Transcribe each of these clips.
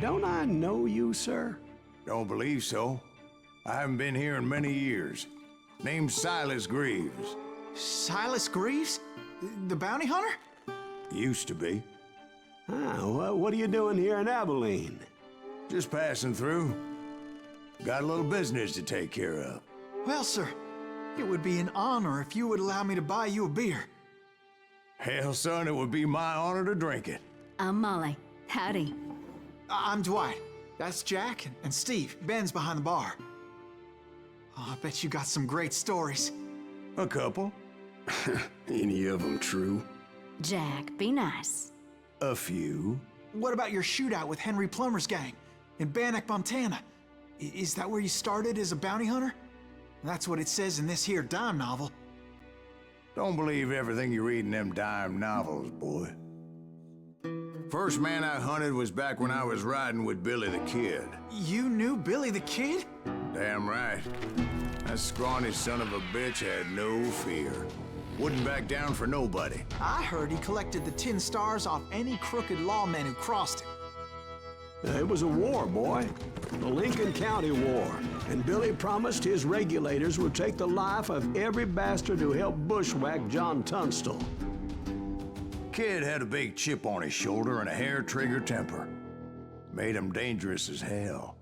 Don't I know you, sir? Don't believe so. I haven't been here in many years. Name's Silas Greaves. Silas Greaves? The bounty hunter? Used to be. Well, what are you doing here in Abilene? Just passing through. Got a little business to take care of. Well, sir, it would be an honor if you would allow me to buy you a beer. Hell, son, it would be my honor to drink it. I'm Molly. Howdy. I'm Dwight. That's Jack and Steve. Ben's behind the bar. Oh, I bet you got some great stories. A couple. Any of them true? Jack, be nice. A few. What about your shootout with Henry Plummer's gang in Bannock, Montana? Is that where you started as a bounty hunter? That's what it says in this here dime novel. Don't believe everything you read in them dime novels, boy. First man I hunted was back when I was riding with Billy the Kid. You knew Billy the Kid? Damn right. That scrawny son of a bitch had no fear. Wouldn't back down for nobody. I heard he collected the 10 stars off any crooked lawman who crossed him. It was a war, boy. The Lincoln County War. And Billy promised his regulators would take the life of every bastard who helped bushwhack John Tunstall. Kid had a big chip on his shoulder and a hair-trigger temper. Made him dangerous as hell.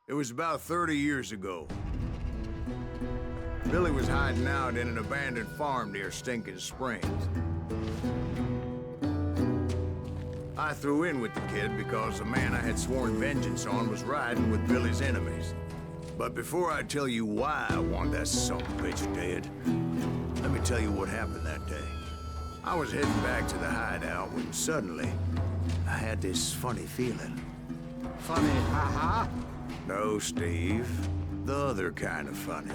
It was about 30 years ago. Billy was hiding out in an abandoned farm near Stinking Springs. I threw in with the kid because the man I had sworn vengeance on was riding with Billy's enemies. But before I tell you why I want that son of a bitch dead, let me tell you what happened that day. I was heading back to the hideout when suddenly I had this funny feeling. Funny, haha. No, Steve. The other kind of funny.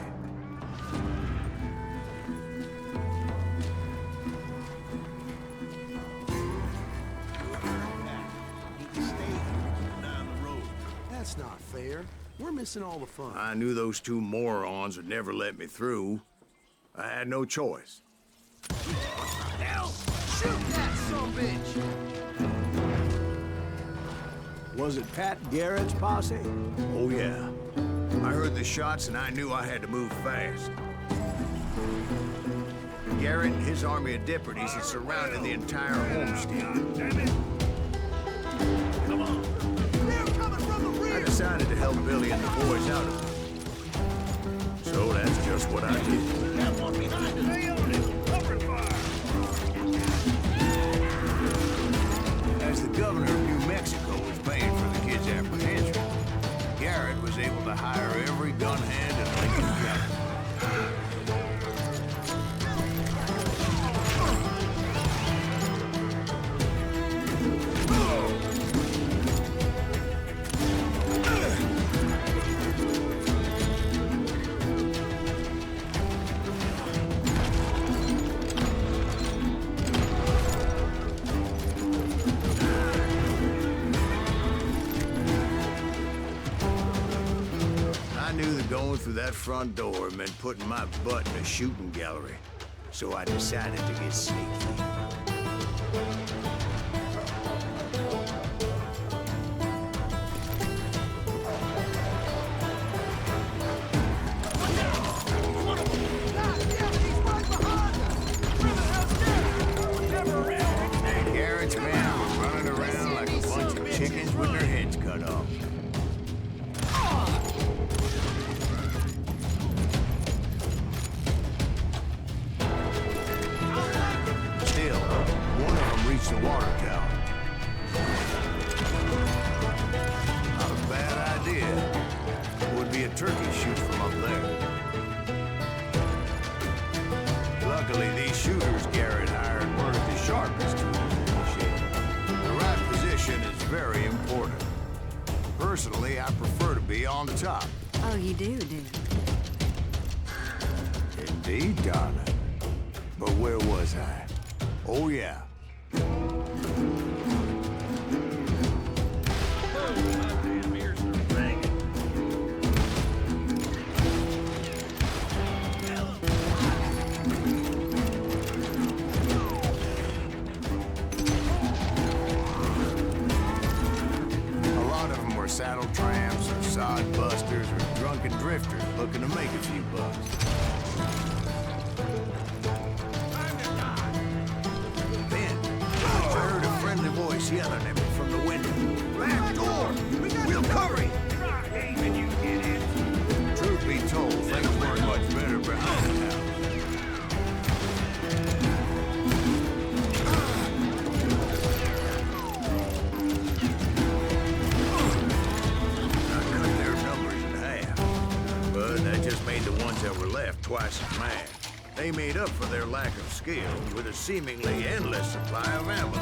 That's not fair. We're missing all the fun. I knew those two morons would never let me through. I had no choice. Hell! Shoot that sumbitch! Was it Pat Garrett's posse? Oh, yeah. I heard the shots and I knew I had to move fast. Garrett and his army of deputies had surrounded the entire homestead. Damn it! Come on! They're coming from the rear! I decided to help Billy and the boys out of it. So that's just what I did. That one behind us! Stay on it! Cover fire! As the governor of New Mexico was paying for the kid's apprehension, Garrett was able to hire every gun hand in Lincoln County. Going through that front door meant putting my butt in a shooting gallery, so I decided to get sneaky. Garrett's men were running around like a bunch of chickens with their heads cut off. The water tower. Not a bad idea. Would be a turkey shoot from up there. Luckily, these shooters Garrett hired weren't the sharpest tools in the shed. The right position is very important. Personally, Frankly, I prefer to be on top. Oh, you do? Indeed, darling. But where was I? Oh, yeah. Saddle tramps or sod busters or drunken drifters looking to make a few bucks. Then, I heard a friendly voice yelling at me from the window. Back door! We'll cover you! Truth be told, things weren't much better behind the house. That were left twice as mad. They made up for their lack of skill with a seemingly endless supply of ammo.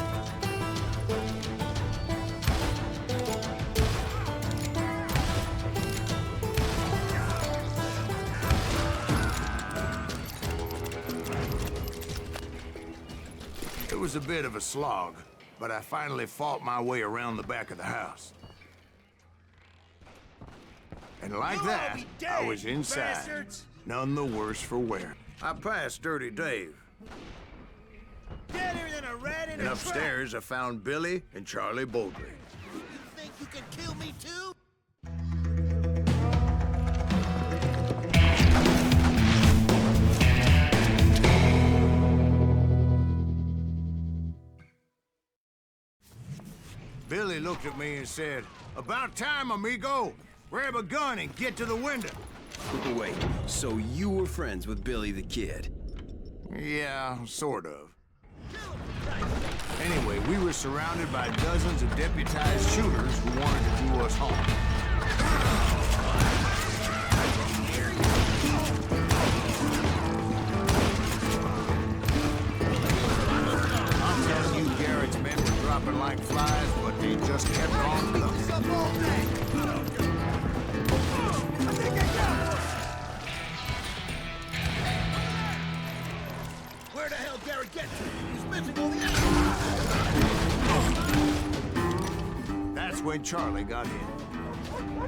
It was a bit of a slog, but I finally fought my way around the back of the house. And like that, I was inside. Bastards. None the worse for wear. I passed Dirty Dave. Deader than a rat in And a upstairs, I found Billy and Charlie Bowdre. You think you can kill me too? Billy looked at me and said, "About time, amigo. Grab a gun and get to the window." Wait, so you were friends with Billy the Kid? Yeah, sort of. Anyway, we were surrounded by dozens of deputized shooters who wanted to do us harm. I'm telling you, Garrett's men were dropping like flies, but they just kept on coming. Where the hell Garrett get to? He's missing all the ammo. That's when Charlie got in.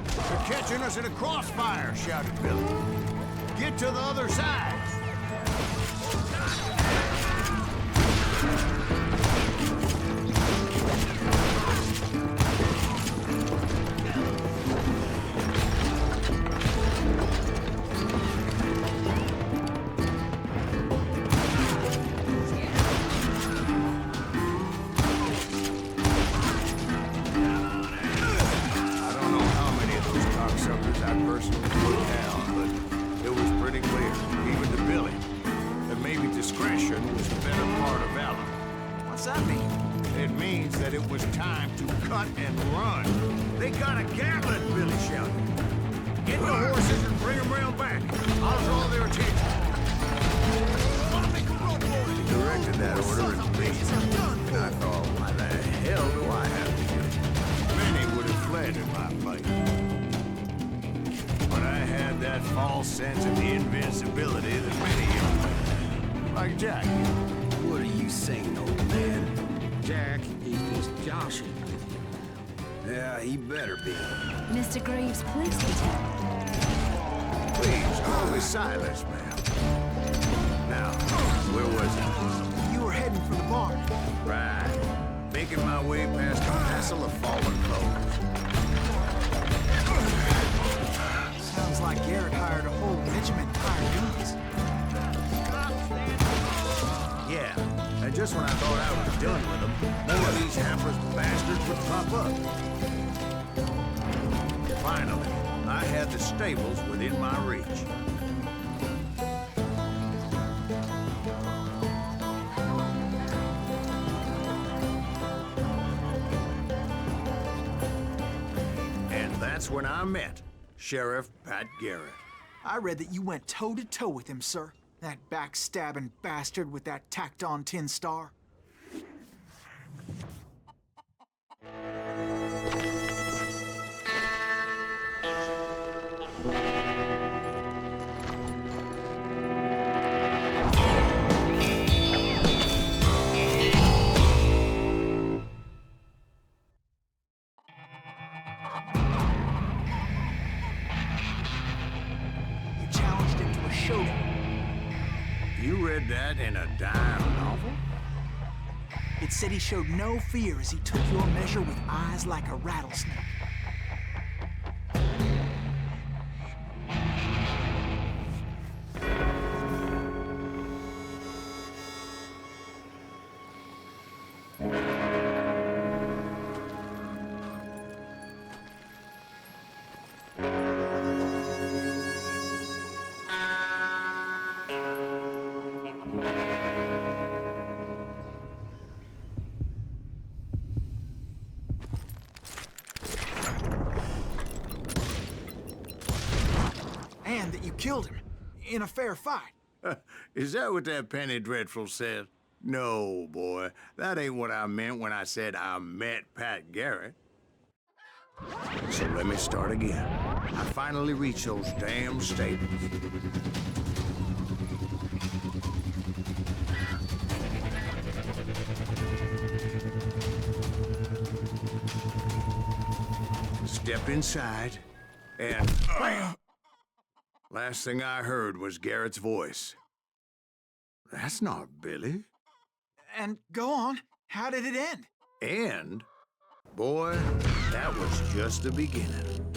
"They're catching us in a crossfire," shouted Billy. "Get to the other side." Sense of invincibility that many young men, like Jack. What are you saying, old man? Jack, he's just joshing with you. Yeah, he better be. Mr. Greaves, please continue. Please, call me Silas, ma'am. Now, where was I? You were heading for the barn. Right. Making my way past a passel of fallen clothes. Sounds like Garrett hired a whole regiment of hired guns. Yeah, and just when I thought I was done with them, more of these hapless bastards would pop up. Finally, I had the stables within my reach. And that's when I met Sheriff Pat Garrett. I read that you went toe-to-toe with him, sir. That backstabbing bastard with that tacked-on tin star. read that in a dime novel? It said he showed no fear as he took your measure with eyes like a rattlesnake. And that you killed him in a fair fight. Is that what that Penny Dreadful said? No, boy. That ain't what I meant when I said I met Pat Garrett. So let me start again. I finally reached those damn stables. Stepped inside, and last thing I heard was Garrett's voice. That's not Billy. And go on, how did it end? And, boy, that was just the beginning.